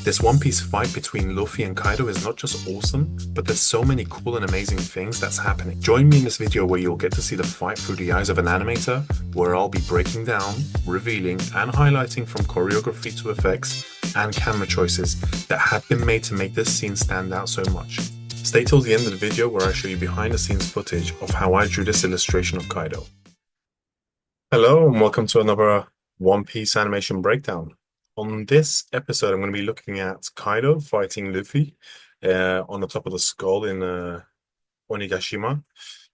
This One Piece fight between Luffy and Kaido is not just awesome, but there's so many cool and amazing things that's happening. Join me in this video where you'll get to see the fight through the eyes of an animator, where I'll be breaking down, revealing, and highlighting from choreography to effects and camera choices that have been made to make this scene stand out so much. Stay till the end of the video where I show you behind the scenes footage of how I drew this illustration of Kaido. Hello and welcome to another One Piece animation breakdown. On this episode, I'm going to be looking at Kaido fighting Luffy on the top of the skull in Onigashima.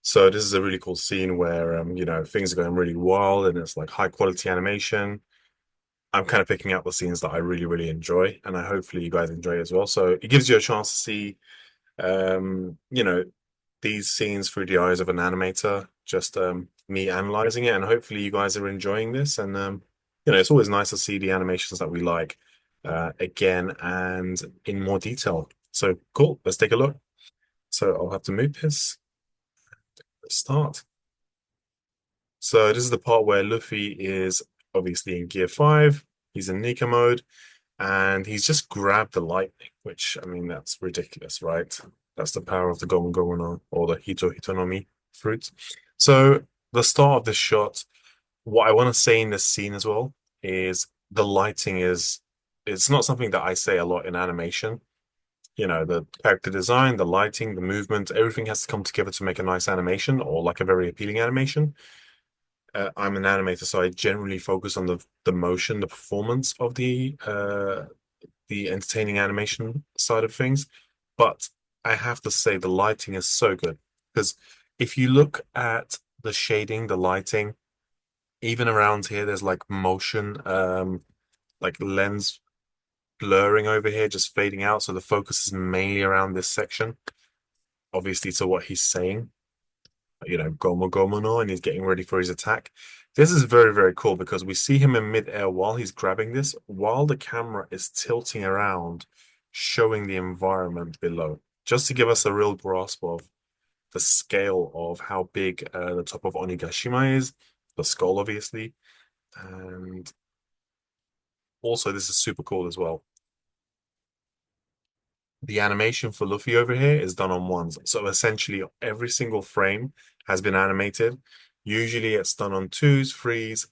So this is a really cool scene where things are going really wild and it's like high quality animation. I'm kind of picking out the scenes that I really enjoy, and hopefully you guys enjoy as well. So it gives you a chance to see these scenes through the eyes of an animator, just me analyzing it, and hopefully you guys are enjoying this. And it's always nice to see the animations that we like again and in more detail. So cool, let's take a look. So I'll have to move this. Let's start. So this is the part where Luffy is obviously in Gear 5. He's in Nika mode, and he's just grabbed the lightning, which, I mean, that's ridiculous, right? That's the power of the Gomu Gomu no, or the Hito Hitonomi fruit. So the start of this shot, what I want to say in this scene as well is the lighting it's not something that I say a lot in animation. The character design, the lighting, the movement, everything has to come together to make a nice animation or like a very appealing animation. I'm an animator, so I generally focus on the motion, the performance of the entertaining animation side of things. But I have to say the lighting is so good, because if you look at the shading, the lighting, even around here, there's like motion, like lens blurring over here, just fading out. So the focus is mainly around this section, obviously, to what he's saying. Gomu Gomu no, and he's getting ready for his attack. This is very cool because we see him in mid-air while he's grabbing this, while the camera is tilting around, showing the environment below, just to give us a real grasp of the scale of how big the top of Onigashima is, the skull, obviously. And also, this is super cool as well. The animation for Luffy over here is done on ones. So essentially every single frame has been animated. Usually it's done on twos, threes,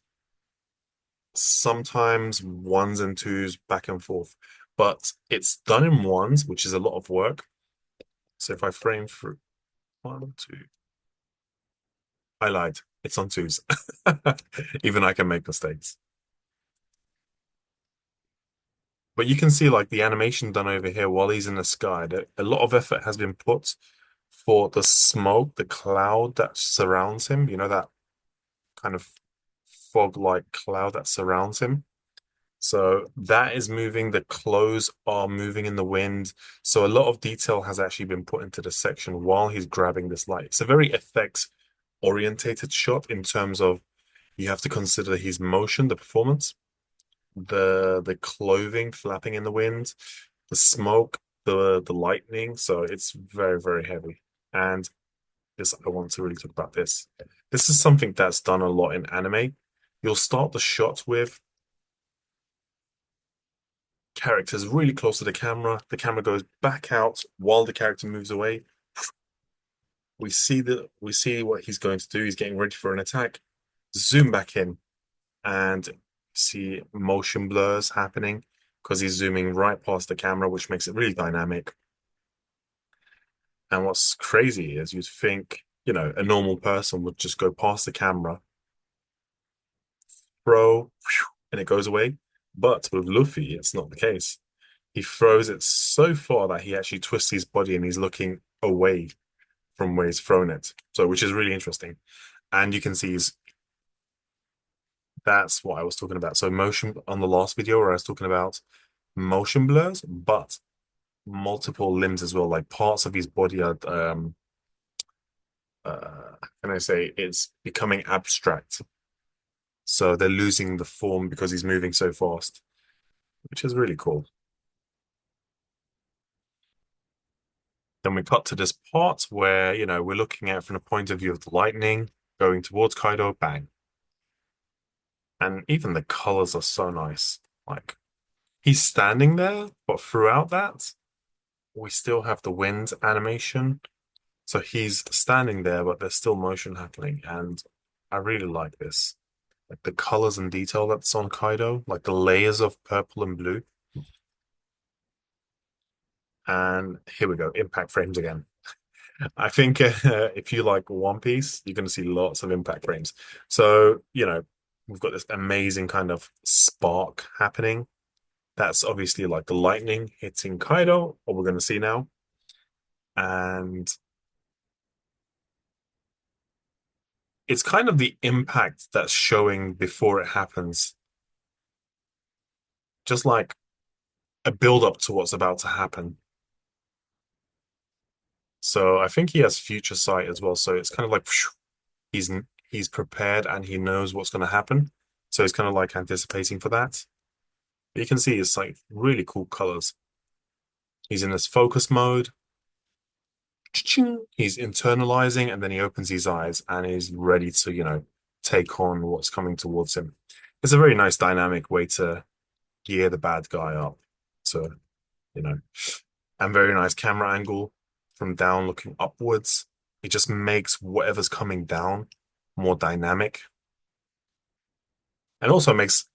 sometimes ones and twos, back and forth. But it's done in ones, which is a lot of work. So if I frame through one, two, I lied. It's on twos. Even I can make mistakes. But you can see like the animation done over here while he's in the sky. A lot of effort has been put for the smoke, the cloud that surrounds him, that kind of fog-like cloud that surrounds him. So that is moving. The clothes are moving in the wind. So a lot of detail has actually been put into the section while he's grabbing this light. It's a very effects orientated shot in terms of you have to consider his motion, the performance, the clothing flapping in the wind, the smoke, the lightning. So it's very heavy. And this, I want to really talk about this. This is something that's done a lot in anime. You'll start the shot with characters really close to the camera. The camera goes back out while the character moves away. We see what he's going to do. He's getting ready for an attack. Zoom back in and see motion blurs happening because he's zooming right past the camera, which makes it really dynamic. And what's crazy is you'd think, a normal person would just go past the camera, throw, and it goes away. But with Luffy, it's not the case. He throws it so far that he actually twists his body and he's looking away from where he's thrown it. So, which is really interesting. And you can see that's what I was talking about. So motion on the last video where I was talking about motion blurs, but multiple limbs as well, like parts of his body are can I say it's becoming abstract. So they're losing the form because he's moving so fast, which is really cool. Then we cut to this part where, we're looking at from the point of view of the lightning going towards Kaido, bang. And even the colors are so nice. Like He's standing there, but throughout that, we still have the wind animation. So he's standing there, but there's still motion happening, and I really like this. Like the colors and detail that's on Kaido, like the layers of purple and blue. And here we go, impact frames again. I think if you like One Piece, you're going to see lots of impact frames. So, we've got this amazing kind of spark happening. That's obviously like the lightning hitting Kaido, what we're going to see now. And it's kind of the impact that's showing before it happens, just like a build up to what's about to happen. So I think he has future sight as well. So it's kind of like he's he's prepared and he knows what's going to happen. So he's kind of like anticipating for that. But you can see it's like really cool colors. He's in this focus mode. He's internalizing and then he opens his eyes and is ready to, take on what's coming towards him. It's a very nice dynamic way to gear the bad guy up. So, you know, and very nice camera angle from down looking upwards. It just makes whatever's coming down more dynamic and also makes,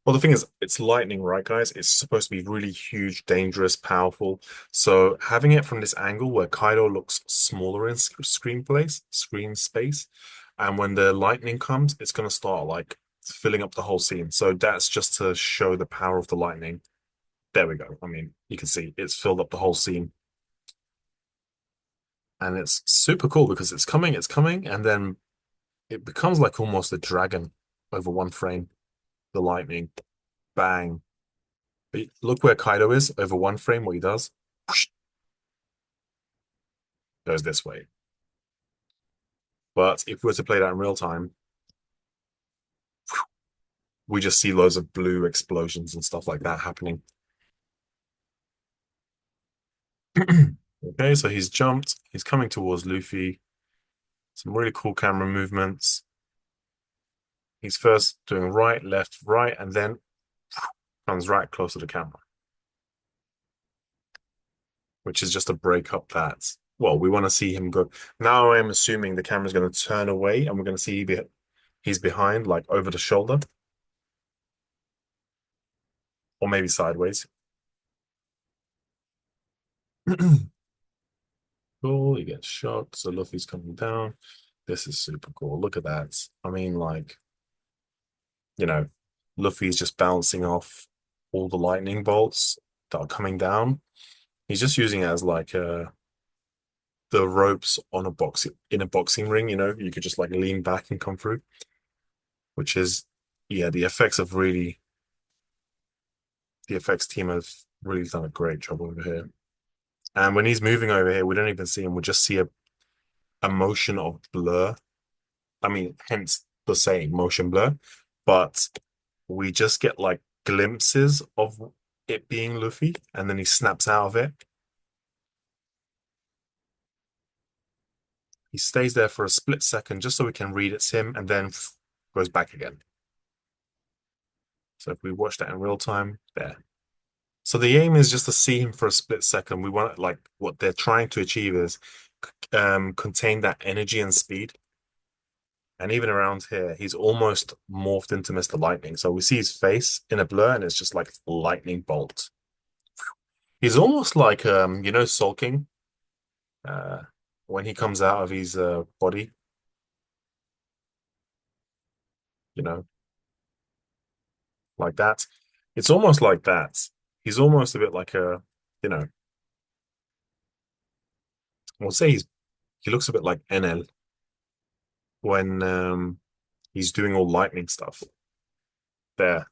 well, the thing is, it's lightning, right, guys? It's supposed to be really huge, dangerous, powerful. So having it from this angle where Kaido looks smaller in screen space, and when the lightning comes, it's gonna start like filling up the whole scene. So that's just to show the power of the lightning. There we go. I mean, you can see it's filled up the whole scene. And it's super cool because it's coming, and then it becomes like almost a dragon over one frame. The lightning, bang. But look where Kaido is over one frame, what he does goes this way. But if we were to play that in real time, we just see loads of blue explosions and stuff like that happening. Okay, so he's jumped, he's coming towards Luffy. Some really cool camera movements. He's first doing right, left, right, and then comes right close to the camera, which is just to break up that. Well, we want to see him go. Now I'm assuming the camera's going to turn away and we're going to see he's behind, like over the shoulder, or maybe sideways. Cool, he gets shocked, so Luffy's coming down. This is super cool. Look at that. I mean, like, you know, Luffy's just bouncing off all the lightning bolts that are coming down. He's just using it as like the ropes on a boxing ring, you could just like lean back and come through, which is yeah, the effects team have really done a great job over here. And when he's moving over here, we don't even see him, we just see a motion of blur. I mean, hence the saying motion blur, but we just get like glimpses of it being Luffy, and then he snaps out of it. He stays there for a split second just so we can read it's him, and then goes back again. So if we watch that in real time, there. So the aim is just to see him for a split second. We want like what they're trying to achieve is contain that energy and speed. And even around here, he's almost morphed into Mr. Lightning. So we see his face in a blur, and it's just like lightning bolt. He's almost like sulking uh when he comes out of his body, you know, like that. It's almost like that. He's almost a bit like you know, we'll say he looks a bit like NL when he's doing all lightning stuff. There.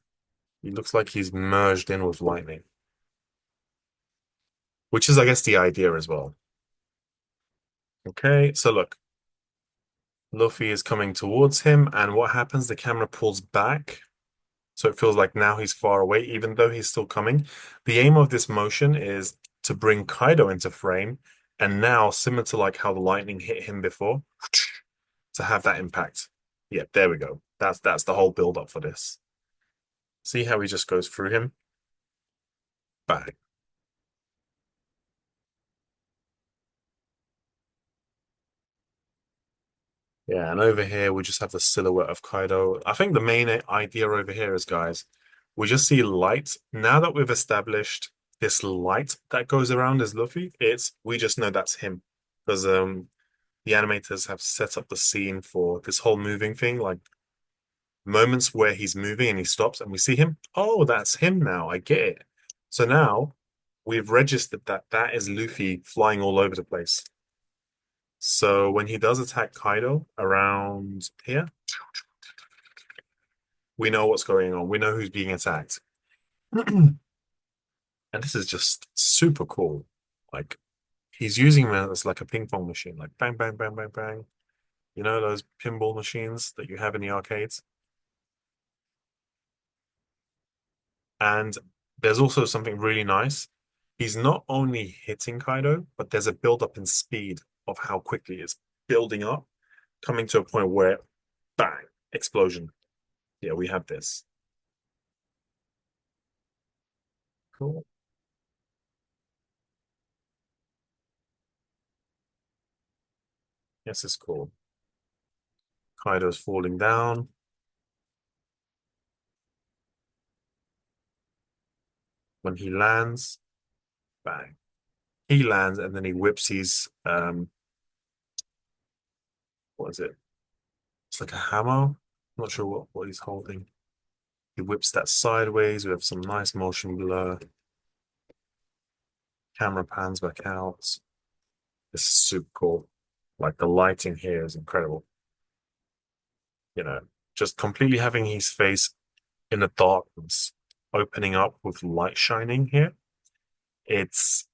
He looks like he's merged in with lightning, which is, I guess, the idea as well. Okay, so look, Luffy is coming towards him, and what happens? The camera pulls back, so it feels like now he's far away, even though he's still coming. The aim of this motion is to bring Kaido into frame, and now, similar to like how the lightning hit him before, to have that impact. Yeah, there we go. That's the whole build up for this. See how he just goes through him? bang. Yeah, and over here we just have the silhouette of Kaido. I think the main idea over here is, guys, we just see light. Now that we've established this light that goes around as Luffy, it's we just know that's him. Because the animators have set up the scene for this whole moving thing, like moments where he's moving and he stops and we see him. Oh, that's him now. I get it. So now we've registered that that is Luffy flying all over the place. So when he does attack Kaido around here, we know what's going on. We know who's being attacked. And this is just super cool. Like he's using them as like a ping pong machine, like bang, bang, bang, bang, bang. You know, those pinball machines that you have in the arcades. And there's also something really nice. He's not only hitting Kaido, but there's a build up in speed of how quickly it's building up, coming to a point where bang, explosion. Yeah, we have this. Cool. Yes, it's cool. Kaido's falling down. When he lands, bang. He lands and then he whips his what is it? It's like a hammer. I'm not sure what he's holding. He whips that sideways. We have some nice motion blur. Camera pans back out. This is super cool. Like the lighting here is incredible. You know, just completely having his face in the darkness, opening up with light shining here. It's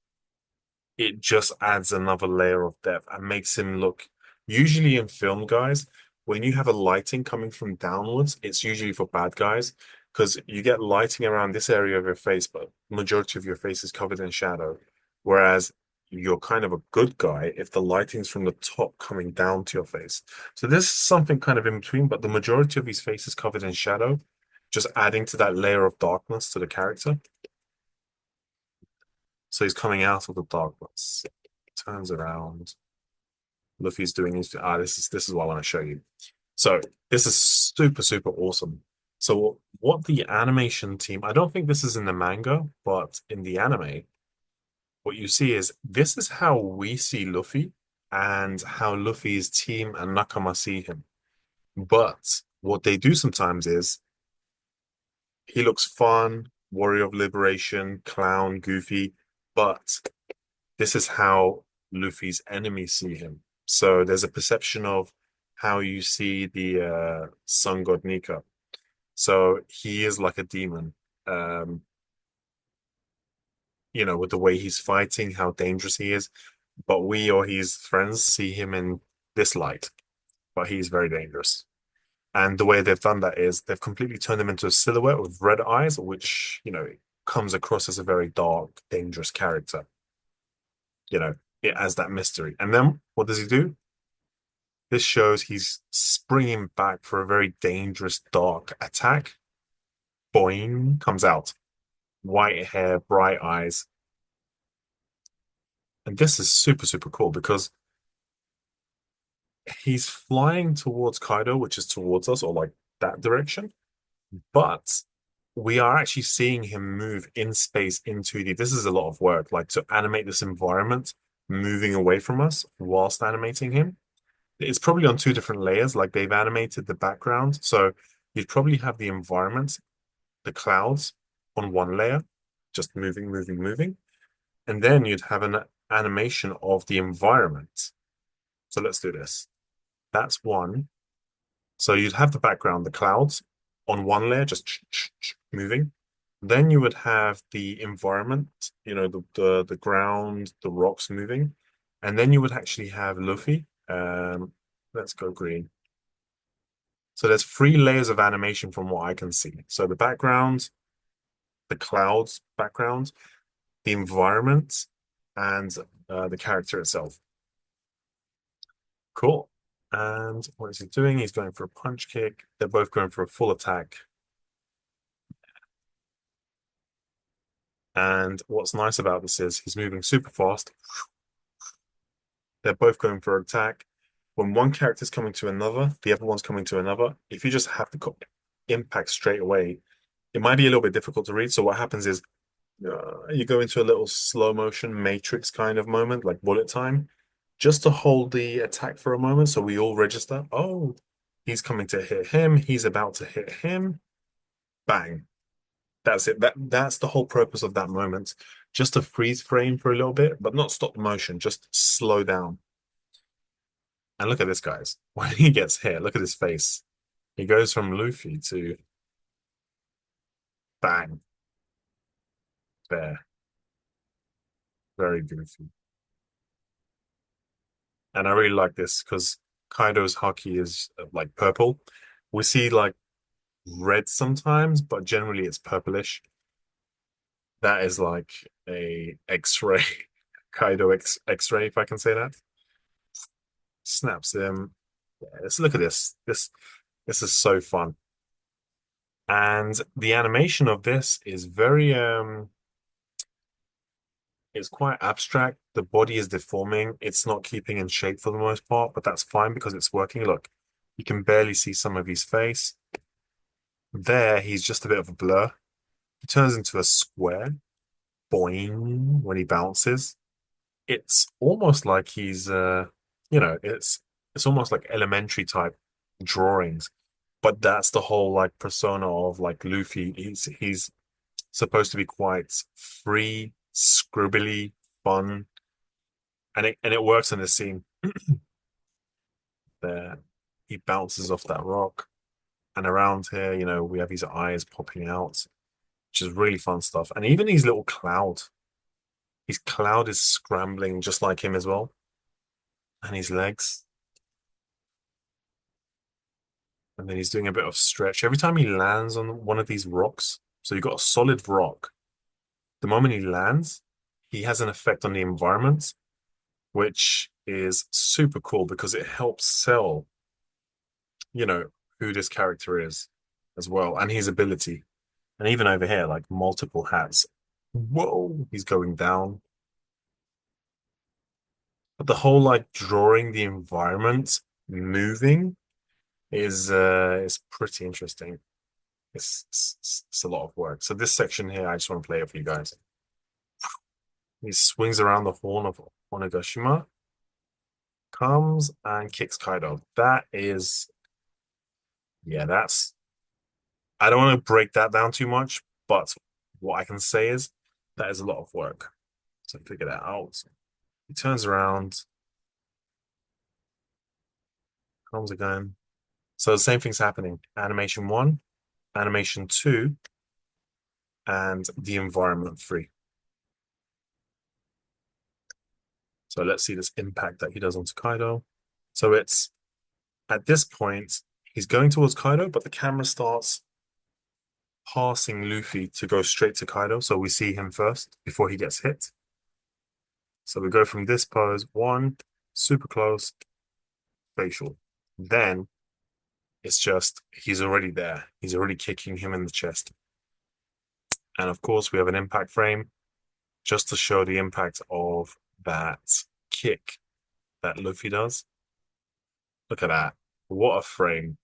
it just adds another layer of depth and makes him look. Usually in film, guys, when you have a lighting coming from downwards, it's usually for bad guys because you get lighting around this area of your face, but majority of your face is covered in shadow. Whereas you're kind of a good guy if the lighting's from the top coming down to your face. So this is something kind of in between, but the majority of his face is covered in shadow, just adding to that layer of darkness to the character. So he's coming out of the darkness, turns around. Luffy's doing his this is what I want to show you. So this is super, super awesome. So what the animation team, I don't think this is in the manga, but in the anime, what you see is this is how we see Luffy and how Luffy's team and Nakama see him. But what they do sometimes is he looks fun, warrior of liberation, clown, goofy, but this is how Luffy's enemies see him. So there's a perception of how you see the sun god Nika. So he is like a demon. Um, with the way he's fighting, how dangerous he is. But we or his friends see him in this light, but he's very dangerous. And the way they've done that is they've completely turned him into a silhouette with red eyes, which, comes across as a very dark, dangerous character. It has that mystery. And then what does he do? This shows he's springing back for a very dangerous, dark attack. Boing, comes out. White hair, bright eyes. And this is super, super cool because he's flying towards Kaido, which is towards us, or like that direction. But we are actually seeing him move in space in 2D. This is a lot of work, like to animate this environment moving away from us whilst animating him. It's probably on two different layers. Like they've animated the background. So you'd probably have the environment, the clouds on one layer, just moving, moving, moving. And then you'd have an animation of the environment. So let's do this. That's one. So you'd have the background, the clouds on one layer, just moving. Then you would have the environment, the ground, the rocks moving. And then you would actually have Luffy. Let's go green. So there's three layers of animation from what I can see. So the background, the clouds background, the environment, and the character itself. Cool. And what is he doing? He's going for a punch kick. They're both going for a full attack. And what's nice about this is he's moving super fast. They're both going for attack. When one character's coming to another, the other one's coming to another. If you just have the impact straight away, it might be a little bit difficult to read. So what happens is you go into a little slow motion matrix kind of moment, like bullet time, just to hold the attack for a moment so we all register. Oh, he's coming to hit him. He's about to hit him. Bang. That's it. That's the whole purpose of that moment. Just to freeze frame for a little bit, but not stop the motion, just slow down. And look at this, guys. When he gets hit, look at his face. He goes from Luffy to bang, there. Very goofy. And I really like this because Kaido's haki is like purple. We see like red sometimes, but generally it's purplish. That is like a X-ray, Kaido X-ray, if I can say that. Snaps him. Yeah, let's look at this. This is so fun. And the animation of this is very it's quite abstract. The body is deforming. It's not keeping in shape for the most part, but that's fine because it's working. Look, you can barely see some of his face. There, he's just a bit of a blur. He turns into a square, boing, when he bounces. It's almost like he's it's almost like elementary type drawings. But that's the whole like persona of like Luffy. He's supposed to be quite free, scribbly, fun, and it works in the scene. There, he bounces off that rock, and around here, we have his eyes popping out, which is really fun stuff. And even his cloud is scrambling just like him as well, and his legs, and then he's doing a bit of stretch every time he lands on one of these rocks. So you've got a solid rock. The moment he lands, he has an effect on the environment, which is super cool because it helps sell, you know, who this character is as well and his ability. And even over here, like multiple hats. Whoa, he's going down. But the whole like drawing the environment moving is pretty interesting. It's a lot of work. So this section here, I just want to play it for you guys. He swings around the horn of Onigashima, comes and kicks Kaido. That is, yeah, that's. I don't want to break that down too much, but what I can say is that is a lot of work to figure that out. He turns around, comes again. So the same thing's happening. Animation one, animation two, and the environment three. So let's see this impact that he does onto Kaido. So it's at this point, he's going towards Kaido, but the camera starts passing Luffy to go straight to Kaido. So we see him first before he gets hit. So we go from this pose, one, super close, facial. Then it's just, he's already there. He's already kicking him in the chest. And of course, we have an impact frame just to show the impact of that kick that Luffy does. Look at that. What a frame.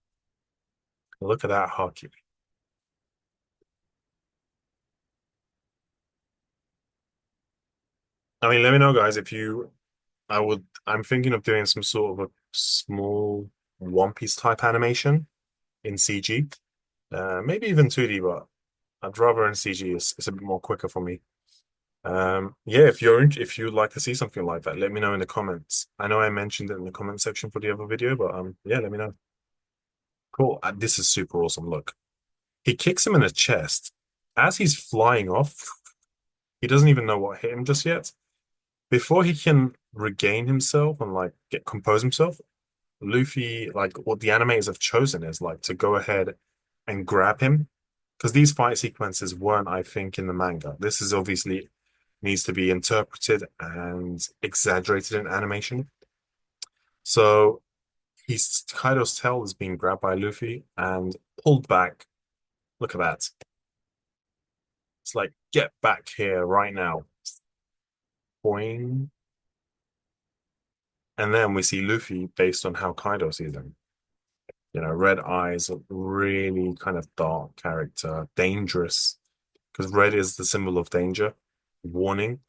Look at that hockey. I mean, let me know, guys, if you, I'm thinking of doing some sort of a small One Piece type animation in CG. Maybe even 2D, but I'd rather in CG. It's a bit more quicker for me. Yeah, if you'd like to see something like that, let me know in the comments. I know I mentioned it in the comment section for the other video, but yeah, let me know. Cool. This is super awesome. Look, he kicks him in the chest as he's flying off. He doesn't even know what hit him just yet. Before he can regain himself and like get compose himself, Luffy, like what the animators have chosen is like to go ahead and grab him because these fight sequences weren't, I think, in the manga. This is obviously needs to be interpreted and exaggerated in animation. So he's Kaido's tail is being grabbed by Luffy and pulled back. Look at that. It's like, get back here right now. Boing. And then we see Luffy based on how Kaido sees him. You know, red eyes, a really kind of dark character, dangerous, because red is the symbol of danger, warning.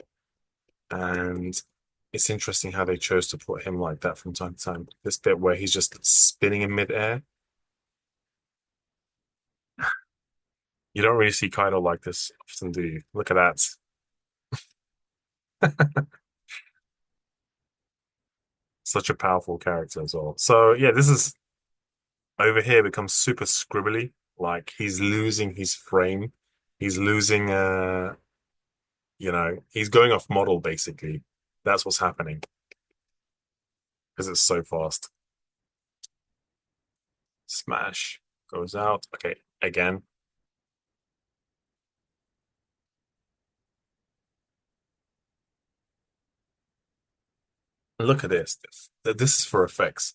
And it's interesting how they chose to put him like that from time to time. This bit where he's just spinning in midair. You don't really see Kaido like this often, do you? Look at that. Such a powerful character as well. So yeah, this is over here becomes super scribbly. Like he's losing his frame. He's losing he's going off model basically. That's what's happening because it's so fast. Smash goes out. Okay, again. Look at this. This is for effects.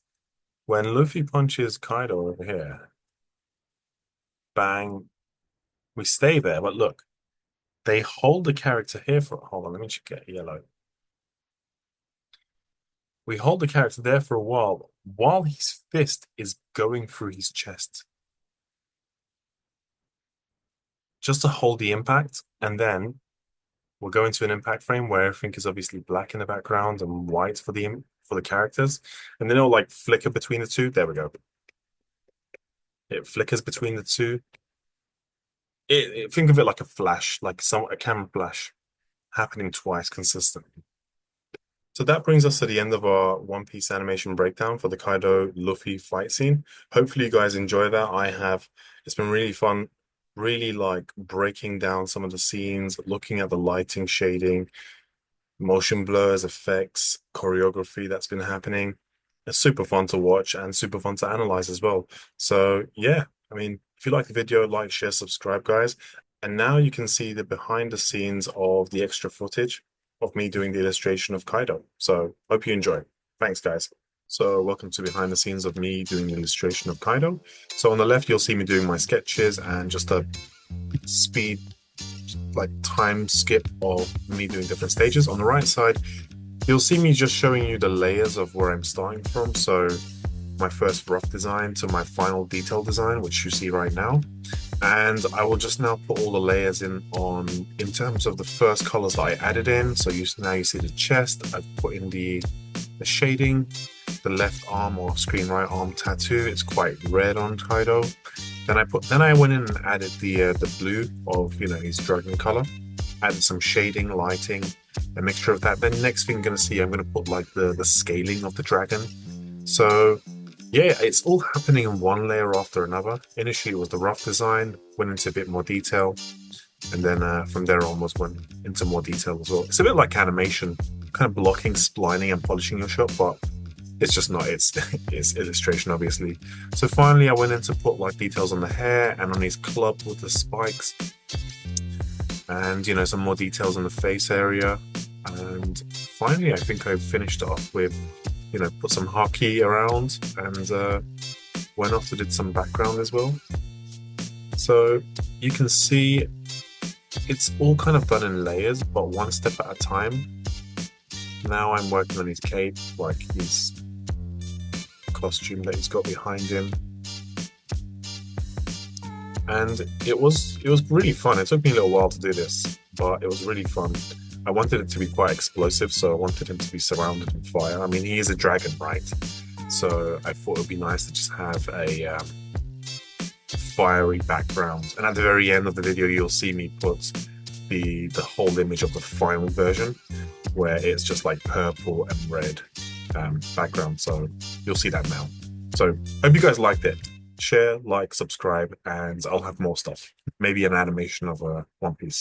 When Luffy punches Kaido over here, bang, we stay there. But look, they hold the character here for. Hold on, let me check it. Yellow. We hold the character there for a while his fist is going through his chest, just to hold the impact, and then we'll go into an impact frame where everything is obviously black in the background and white for the characters, and then it'll like flicker between the two. There we go. It flickers between the two. Think of it like a flash, like a camera flash happening twice consistently. So that brings us to the end of our One Piece animation breakdown for the Kaido Luffy fight scene. Hopefully you guys enjoy that. I have. It's been really fun, really like breaking down some of the scenes, looking at the lighting, shading, motion blurs, effects, choreography that's been happening. It's super fun to watch and super fun to analyze as well. So yeah, I mean, if you like the video, like, share, subscribe, guys. And now you can see the behind the scenes of the extra footage of me doing the illustration of Kaido. So hope you enjoy. Thanks, guys. So welcome to behind the scenes of me doing the illustration of Kaido. So on the left, you'll see me doing my sketches and just a speed like time skip of me doing different stages. On the right side, you'll see me just showing you the layers of where I'm starting from. So my first rough design to my final detail design, which you see right now. And I will just now put all the layers in terms of the first colors that I added in. So now you see the chest. I've put in the shading, the left arm or screen right arm tattoo. It's quite red on Kaido. Then I went in and added the blue of his dragon color. Added some shading, lighting, a mixture of that. Then next thing you're gonna see, I'm gonna put like the scaling of the dragon. So yeah, it's all happening in one layer after another. Initially, it was the rough design, went into a bit more detail, and then from there onwards went into more detail as well. It's a bit like animation, kind of blocking, splining, and polishing your shot, but it's just not. It's illustration, obviously. So finally, I went in to put like details on the hair and on his club with the spikes, and some more details on the face area. And finally, I think I finished it off with put some haki around and went off to did some background as well. So you can see it's all kind of done in layers, but one step at a time. Now I'm working on his cape, like his costume that he's got behind him. And it was really fun. It took me a little while to do this, but it was really fun. I wanted it to be quite explosive, so I wanted him to be surrounded in fire. I mean, he is a dragon, right? So I thought it would be nice to just have a fiery background. And at the very end of the video, you'll see me put the whole image of the final version, where it's just like purple and red background. So you'll see that now. So hope you guys liked it. Share, like, subscribe, and I'll have more stuff. Maybe an animation of One Piece.